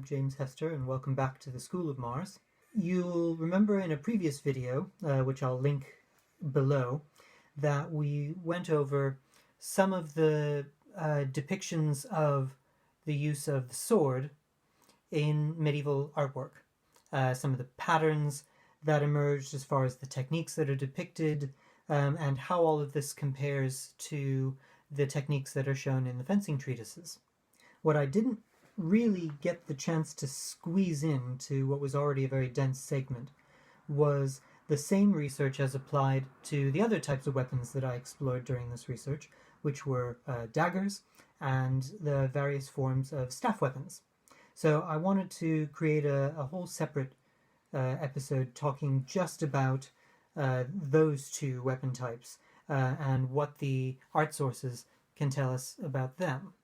I'm James Hester, and welcome back to the School of Mars. You'll remember in a previous video, which I'll link below, that we went over some of the depictions of the use of the sword in medieval artwork. Some of the patterns that emerged as far as the techniques that are depicted, and how all of this compares to the techniques that are shown in the fencing treatises. What I didn't really get the chance to squeeze into what was already a very dense segment was the same research as applied to the other types of weapons that I explored during this research, which were daggers and the various forms of staff weapons. So I wanted to create a whole separate episode talking just about those two weapon types and what the art sources can tell us about them.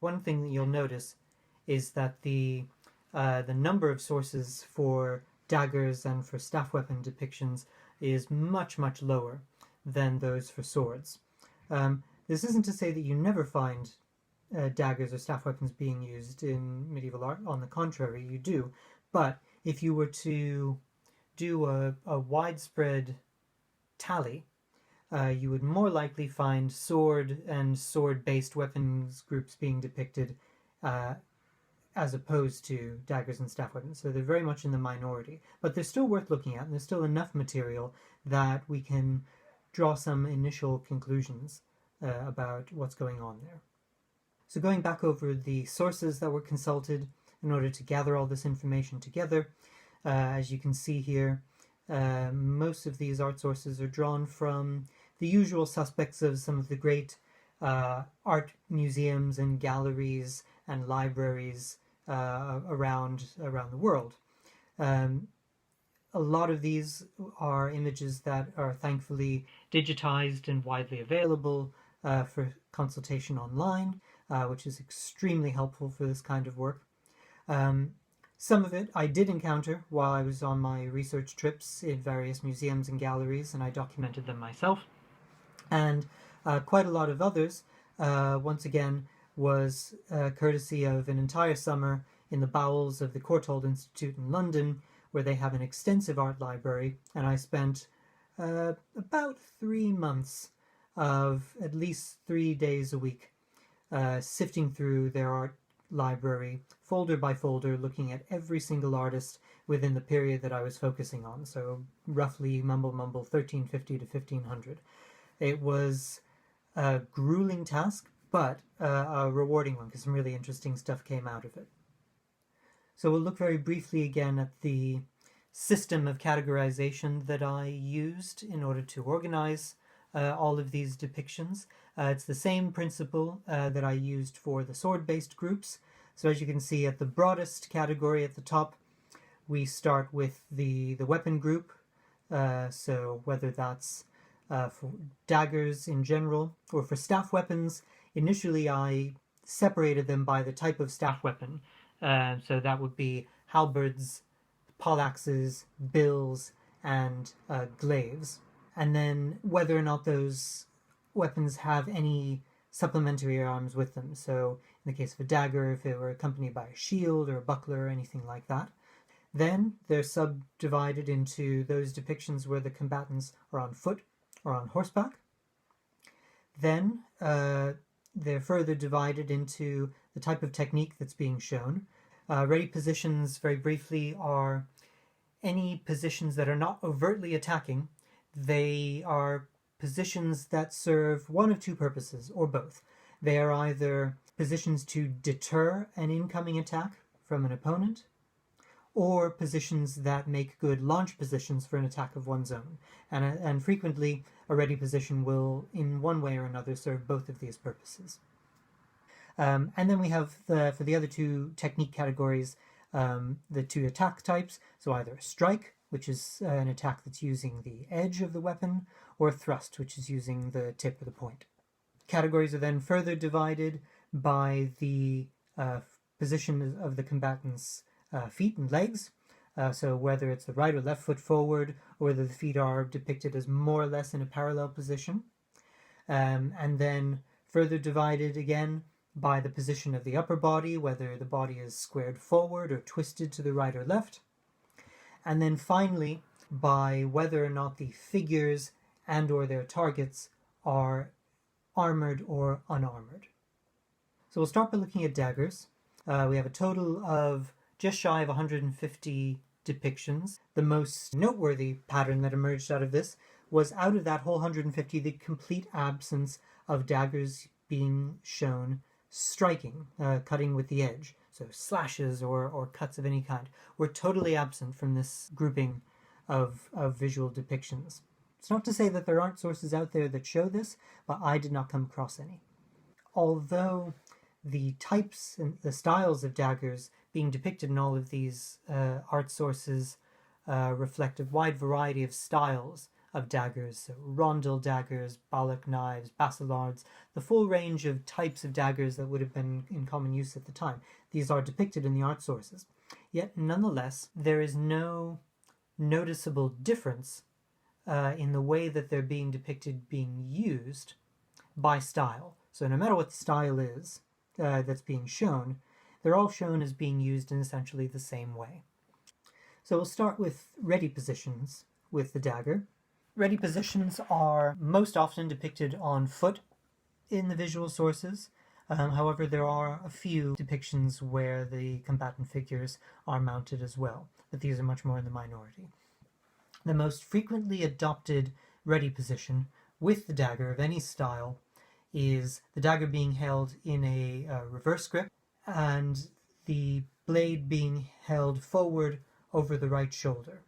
One thing that you'll notice is that the number of sources for daggers and for staff weapon depictions is much lower than those for swords. This isn't to say that you never find daggers or staff weapons being used in medieval art. On the contrary, you do. But if you were to do a widespread tally, you would more likely find sword and sword-based weapons groups being depicted as opposed to daggers and staff weapons. So they're very much in the minority. But they're still worth looking at, and there's still enough material that we can draw some initial conclusions about what's going on there. So going back over the sources that were consulted in order to gather all this information together, as you can see here, most of these art sources are drawn from the usual suspects of some of the great art museums and galleries and libraries around the world. A lot of these are images that are thankfully digitized and widely available for consultation online, which is extremely helpful for this kind of work. Some of it I did encounter while I was on my research trips in various museums and galleries, and I documented them myself. And quite a lot of others, once again, was courtesy of an entire summer in the bowels of the Courtauld Institute in London, where they have an extensive art library, and I spent about 3 months of at least 3 days a week sifting through their art library, folder by folder, looking at every single artist within the period that I was focusing on, so roughly mumble 1350 to 1500. It was a grueling task, but a rewarding one, because some really interesting stuff came out of it. So we'll look very briefly again at the system of categorization that I used in order to organize all of these depictions. It's the same principle that I used for the sword-based groups. So as you can see, at the broadest category at the top, we start with the weapon group. So whether that's for daggers in general, or for staff weapons, initially I separated them by the type of staff weapon. So that would be halberds, poleaxes, bills, and glaives. And then whether or not those weapons have any supplementary arms with them. So in the case of a dagger, if it were accompanied by a shield or a buckler or anything like that. Then they're subdivided into those depictions where the combatants are on foot or on horseback. Then they're further divided into the type of technique that's being shown. Ready positions, very briefly, are any positions that are not overtly attacking. They are positions that serve one of two purposes, or both. They are either positions to deter an incoming attack from an opponent, or positions that make good launch positions for an attack of one's own. And frequently, a ready position will, in one way or another, serve both of these purposes. And then we have, for the other two technique categories, the two attack types. So either a strike, which is an attack that's using the edge of the weapon, or thrust, which is using the tip or the point. Categories are then further divided by the position of the combatant's feet and legs. So whether it's the right or left foot forward, or whether the feet are depicted as more or less in a parallel position. And then further divided again by the position of the upper body, whether the body is squared forward or twisted to the right or left. And then finally, by whether or not the figures and or their targets are armored or unarmored. So we'll start by looking at daggers. We have a total of just shy of 150 depictions. The most noteworthy pattern that emerged out of this was, out of that whole 150, the complete absence of daggers being shown striking, cutting with the edge. So slashes or cuts of any kind were totally absent from this grouping of visual depictions. It's not to say that there aren't sources out there that show this, but I did not come across any. Although the types and the styles of daggers being depicted in all of these art sources reflect a wide variety of styles of daggers, so rondel daggers, balak knives, basilards, the full range of types of daggers that would have been in common use at the time. These are depicted in the art sources. Yet, nonetheless, there is no noticeable difference in the way that they're being depicted, being used by style. So no matter what the style is that's being shown, they're all shown as being used in essentially the same way. So we'll start with ready positions with the dagger. Ready positions are most often depicted on foot in the visual sources. However, there are a few depictions where the combatant figures are mounted as well, but these are much more in the minority. The most frequently adopted ready position with the dagger of any style is the dagger being held in a reverse grip and the blade being held forward over the right shoulder.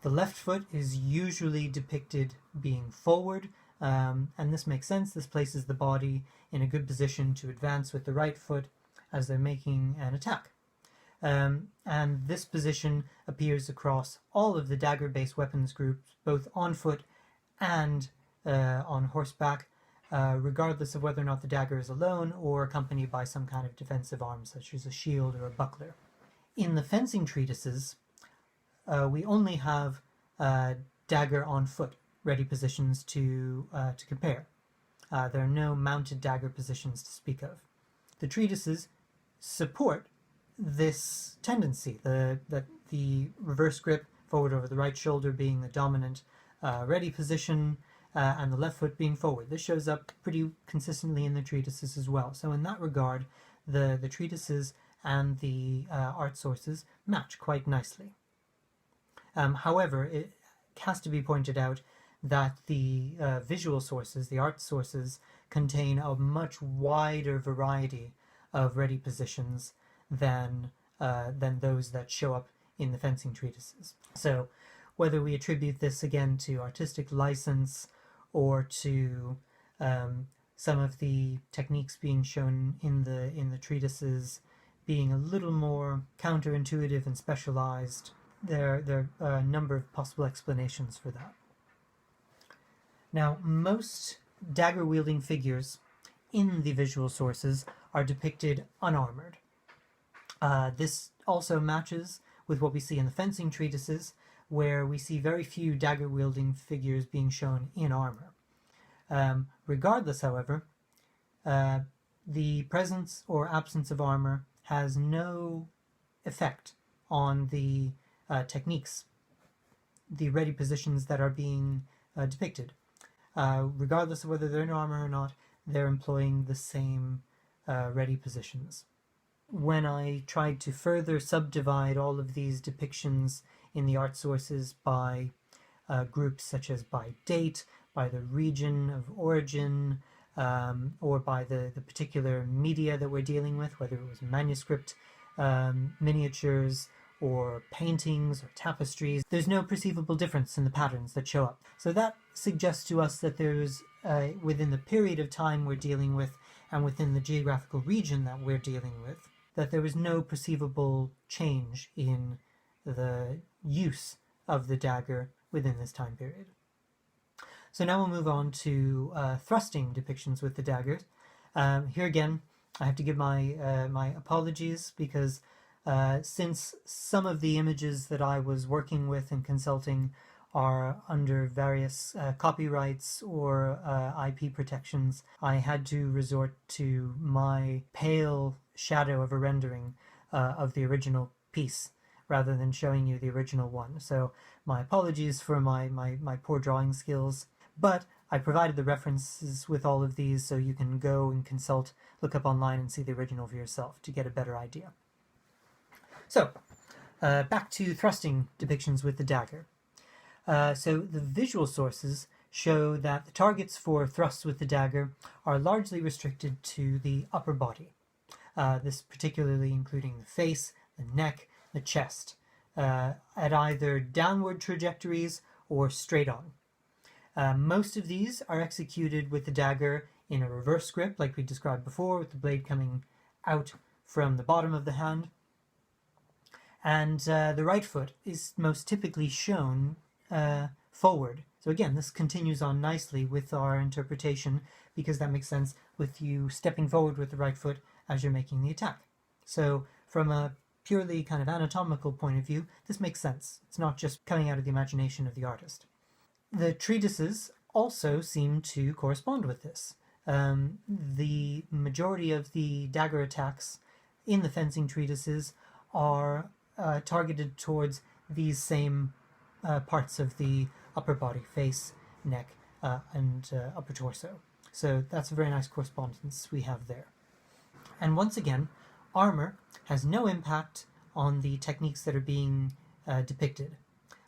The left foot is usually depicted being forward, and this makes sense. This places the body in a good position to advance with the right foot as they're making an attack. And this position appears across all of the dagger-based weapons groups, both on foot and on horseback, regardless of whether or not the dagger is alone or accompanied by some kind of defensive arm, such as a shield or a buckler. In the fencing treatises, we only have dagger on foot ready positions to compare. There are no mounted dagger positions to speak of. The treatises support this tendency, that the reverse grip forward over the right shoulder being the dominant ready position, and the left foot being forward. This shows up pretty consistently in the treatises as well. So in that regard, the treatises and the art sources match quite nicely. However, it has to be pointed out that the visual sources, the art sources, contain a much wider variety of ready positions than those that show up in the fencing treatises. So whether we attribute this again to artistic license or to some of the techniques being shown in the treatises being a little more counterintuitive and specialized, there are a number of possible explanations for that. Now, most dagger-wielding figures in the visual sources are depicted unarmored. This also matches with what we see in the fencing treatises, where we see very few dagger-wielding figures being shown in armor. Regardless, however, the presence or absence of armor has no effect on the techniques, the ready positions that are being depicted. Regardless of whether they're in armor or not, they're employing the same ready positions. When I tried to further subdivide all of these depictions in the art sources by groups such as by date, by the region of origin, or by the particular media that we're dealing with, whether it was manuscript, miniatures, or paintings or tapestries, there's no perceivable difference in the patterns that show up. So that suggests to us that there's, within the period of time we're dealing with and within the geographical region that we're dealing with, that there was no perceivable change in the use of the dagger within this time period. So now we'll move on to thrusting depictions with the daggers. Here again, I have to give my apologies because since some of the images that I was working with and consulting are under various copyrights or IP protections, I had to resort to my pale shadow of a rendering of the original piece rather than showing you the original one. So my apologies for my poor drawing skills, but I provided the references with all of these so you can go and consult, look up online and see the original for yourself to get a better idea. So, back to thrusting depictions with the dagger. So the visual sources show that the targets for thrusts with the dagger are largely restricted to the upper body. This particularly including the face, the neck, the chest, at either downward trajectories or straight on. Most of these are executed with the dagger in a reverse grip, like we described before, with the blade coming out from the bottom of the hand. And the right foot is most typically shown forward. So again, this continues on nicely with our interpretation, because that makes sense with you stepping forward with the right foot as you're making the attack. So from a purely kind of anatomical point of view, this makes sense. It's not just coming out of the imagination of the artist. The treatises also seem to correspond with this. The majority of the dagger attacks in the fencing treatises are targeted towards these same parts of the upper body, face, neck, and upper torso. So that's a very nice correspondence we have there. And once again, armour has no impact on the techniques that are being depicted.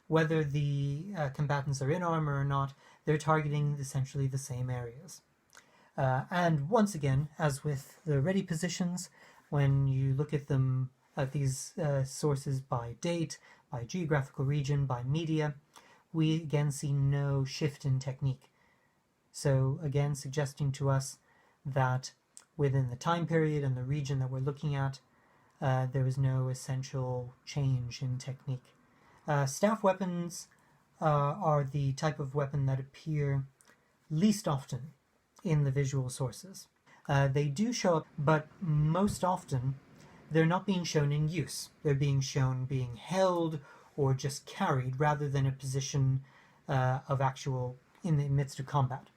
Whether the combatants are in armour or not, they're targeting essentially the same areas. And once again, as with the ready positions, when you look at them, at these sources by date, by geographical region, by media, we again see no shift in technique. So again, suggesting to us that within the time period and the region that we're looking at, there was no essential change in technique. Staff weapons are the type of weapon that appear least often in the visual sources. They do show up, but most often they're not being shown in use. They're being shown being held or just carried rather than a position of actual in the midst of combat.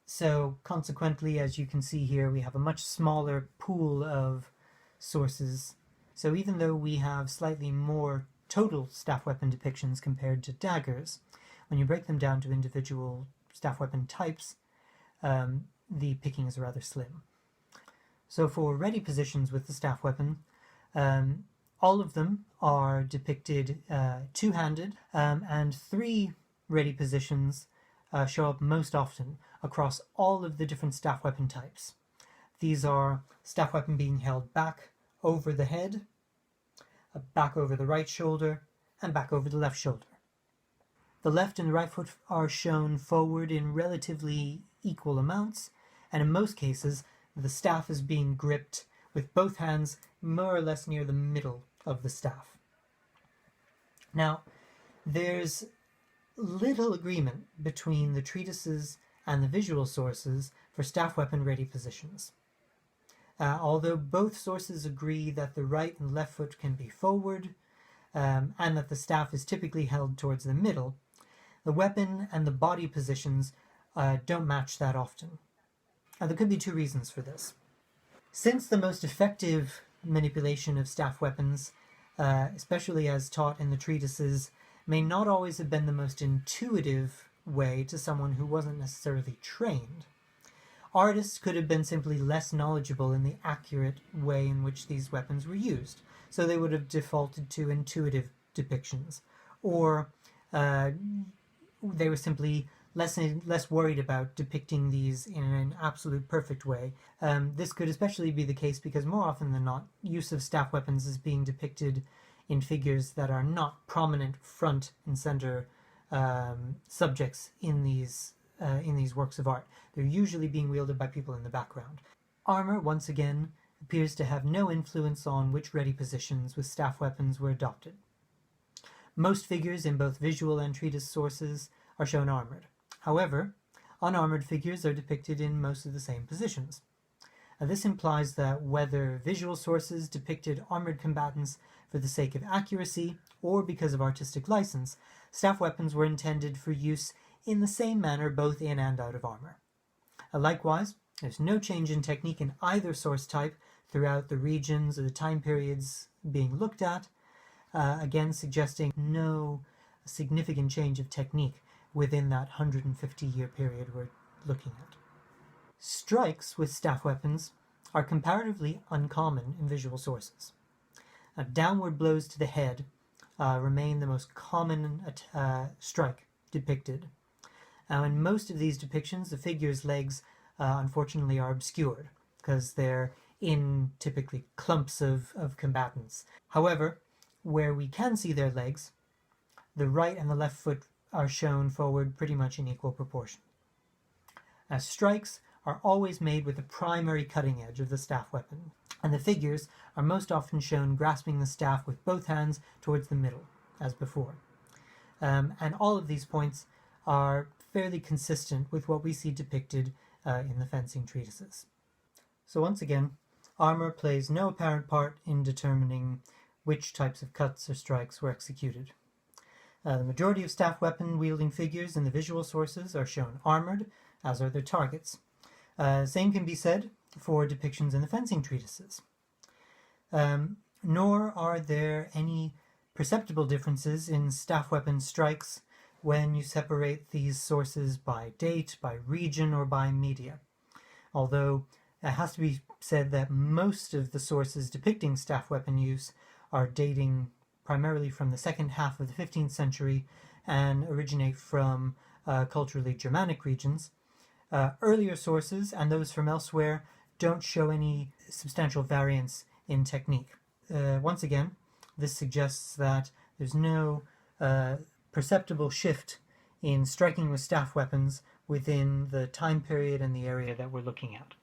So consequently, as you can see here, we have a much smaller pool of sources. So even though we have slightly more total staff weapon depictions compared to daggers, when you break them down to individual staff weapon types, the picking is rather slim. So for ready positions with the staff weapon, all of them are depicted two-handed, and three ready positions show up most often across all of the different staff weapon types. These are staff weapon being held back over the head, back over the right shoulder, and back over the left shoulder. The left and the right foot are shown forward in relatively equal amounts, and in most cases the staff is being gripped with both hands more or less near the middle of the staff. Now, there's little agreement between the treatises and the visual sources for staff weapon ready positions. Although both sources agree that the right and left foot can be forward, and that the staff is typically held towards the middle, the weapon and the body positions don't match that often. There could be two reasons for this. Since the most effective manipulation of staff weapons, especially as taught in the treatises, may not always have been the most intuitive way to someone who wasn't necessarily trained, artists could have been simply less knowledgeable in the accurate way in which these weapons were used, so they would have defaulted to intuitive depictions, or they were simply less worried about depicting these in an absolute perfect way. This could especially be the case because more often than not, use of staff weapons is being depicted in figures that are not prominent front and center subjects in these works of art. They're usually being wielded by people in the background. Armour, once again, appears to have no influence on which ready positions with staff weapons were adopted. Most figures in both visual and treatise sources are shown armoured. However, unarmoured figures are depicted in most of the same positions. This implies that whether visual sources depicted armoured combatants for the sake of accuracy or because of artistic license, staff weapons were intended for use in the same manner both in and out of armor. Likewise, there's no change in technique in either source type throughout the regions or the time periods being looked at, again suggesting no significant change of technique within that 150-year period we're looking at. Strikes with staff weapons are comparatively uncommon in visual sources. Downward blows to the head remain the most common strike depicted. In most of these depictions, the figure's legs unfortunately are obscured because they're in typically clumps of combatants. However, where we can see their legs, the right and the left foot are shown forward pretty much in equal proportion. Strikes are always made with the primary cutting edge of the staff weapon, and the figures are most often shown grasping the staff with both hands towards the middle, as before. And all of these points are fairly consistent with what we see depicted in the fencing treatises. So once again, armour plays no apparent part in determining which types of cuts or strikes were executed. The majority of staff weapon wielding figures in the visual sources are shown armoured, as are their targets. Same can be said for depictions in the fencing treatises. Nor are there any perceptible differences in staff weapon strikes when you separate these sources by date, by region, or by media. Although it has to be said that most of the sources depicting staff weapon use are dating primarily from the second half of the 15th century and originate from culturally Germanic regions. Earlier sources, and those from elsewhere, don't show any substantial variance in technique. Once again, this suggests that there's no perceptible shift in striking with staff weapons within the time period and the area that we're looking at.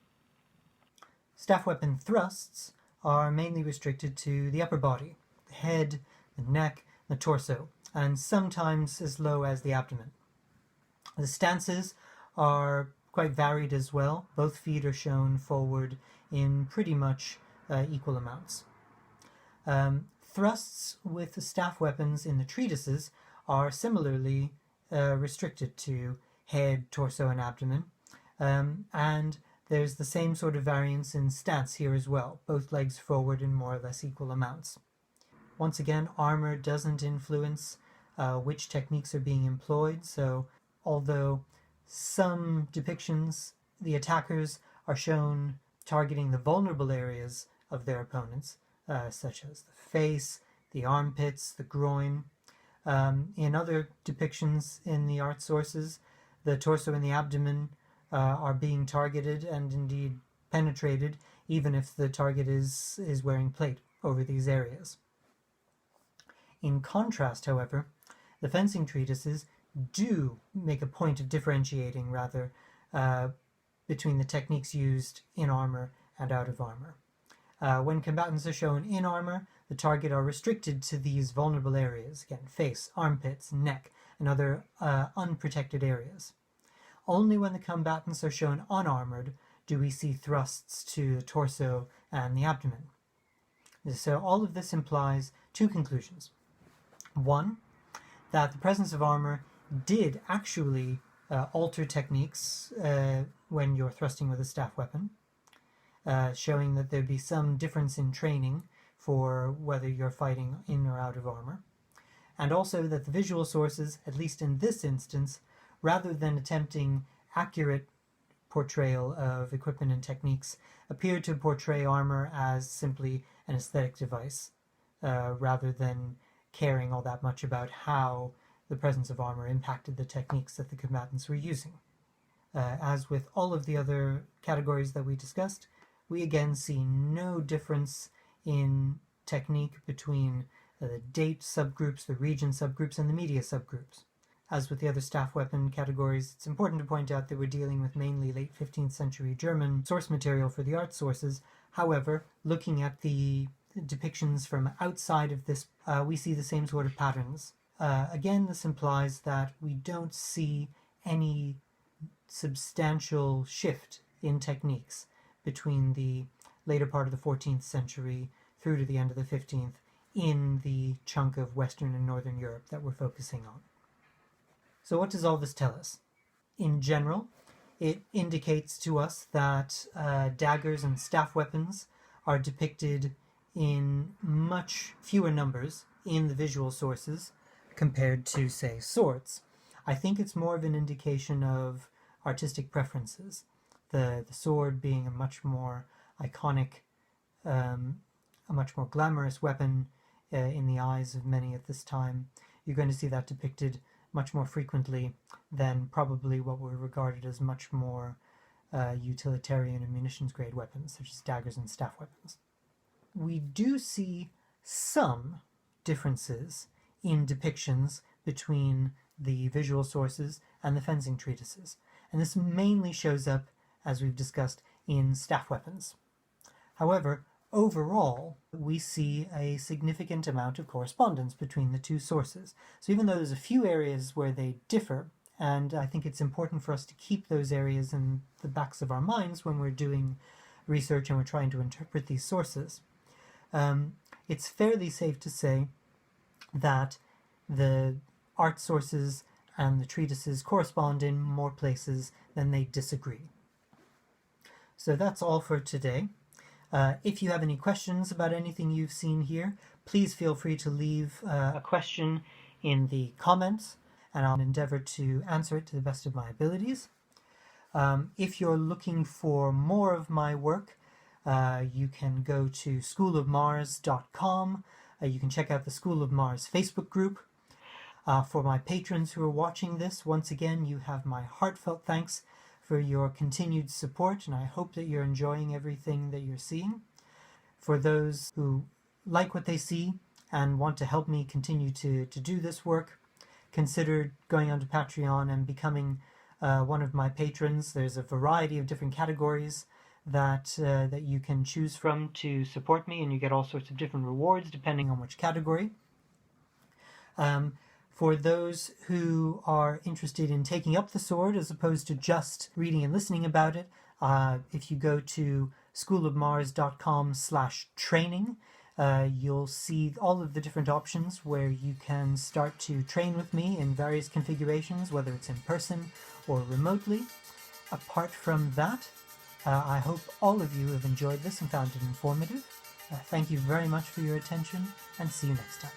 Staff weapon thrusts are mainly restricted to the upper body, the head, the neck, the torso, and sometimes as low as the abdomen. The stances are quite varied as well. Both feet are shown forward in pretty much equal amounts. Thrusts with the staff weapons in the treatises are similarly restricted to head, torso, and abdomen, and there's the same sort of variance in stance here as well, both legs forward in more or less equal amounts. Once again, armor doesn't influence which techniques are being employed, so although some depictions, the attackers are shown targeting the vulnerable areas of their opponents, such as the face, the armpits, the groin. In other depictions in the art sources, the torso and the abdomen are being targeted and indeed penetrated, even if the target is wearing plate over these areas. In contrast, however, the fencing treatises do make a point of differentiating, rather, between the techniques used in armor and out of armor. When combatants are shown in armor, the target are restricted to these vulnerable areas, again, face, armpits, neck, and other unprotected areas. Only when the combatants are shown unarmored do we see thrusts to the torso and the abdomen. So all of this implies two conclusions. One, that the presence of armor did actually alter techniques when you're thrusting with a staff weapon, showing that there'd be some difference in training for whether you're fighting in or out of armor, and also that the visual sources, at least in this instance, rather than attempting accurate portrayal of equipment and techniques, appear to portray armor as simply an aesthetic device, rather than caring all that much about how the presence of armor impacted the techniques that the combatants were using. As with all of the other categories that we discussed, we again see no difference in technique between the date subgroups, the region subgroups, and the media subgroups. As with the other staff weapon categories, it's important to point out that we're dealing with mainly late 15th century German source material for the art sources. However, looking at the depictions from outside of this, we see the same sort of patterns. Again, this implies that we don't see any substantial shift in techniques between the later part of the 14th century through to the end of the 15th in the chunk of Western and Northern Europe that we're focusing on. So what does all this tell us? In general, it indicates to us that daggers and staff weapons are depicted in much fewer numbers in the visual sources compared to, say, swords. I think it's more of an indication of artistic preferences. The sword being a much more iconic, a much more glamorous weapon in the eyes of many at this time. You're going to see that depicted much more frequently than probably what were regarded as much more utilitarian and munitions grade weapons, such as daggers and staff weapons. We do see some differences in depictions between the visual sources and the fencing treatises, and this mainly shows up, as we've discussed, in staff weapons. However, overall, we see a significant amount of correspondence between the two sources. So even though there's a few areas where they differ, and I think it's important for us to keep those areas in the backs of our minds when we're doing research and we're trying to interpret these sources, it's fairly safe to say that the art sources and the treatises correspond in more places than they disagree. So that's all for today. If you have any questions about anything you've seen here, please feel free to leave a question in the comments, and I'll endeavor to answer it to the best of my abilities. If you're looking for more of my work, you can go to schoolofmars.com. You can check out the School of Mars Facebook group. For my patrons who are watching this, once again, you have my heartfelt thanks for your continued support, and I hope that you're enjoying everything that you're seeing. For those who like what they see and want to help me continue to do this work, consider going onto Patreon and becoming one of my patrons. There's a variety of different categories that you can choose from to support me, and you get all sorts of different rewards depending on which category. For those who are interested in taking up the sword as opposed to just reading and listening about it, if you go to schoolofmars.com/training, you'll see all of the different options where you can start to train with me in various configurations, whether it's in person or remotely. Apart from that, I hope all of you have enjoyed this and found it informative. Thank you very much for your attention, and see you next time.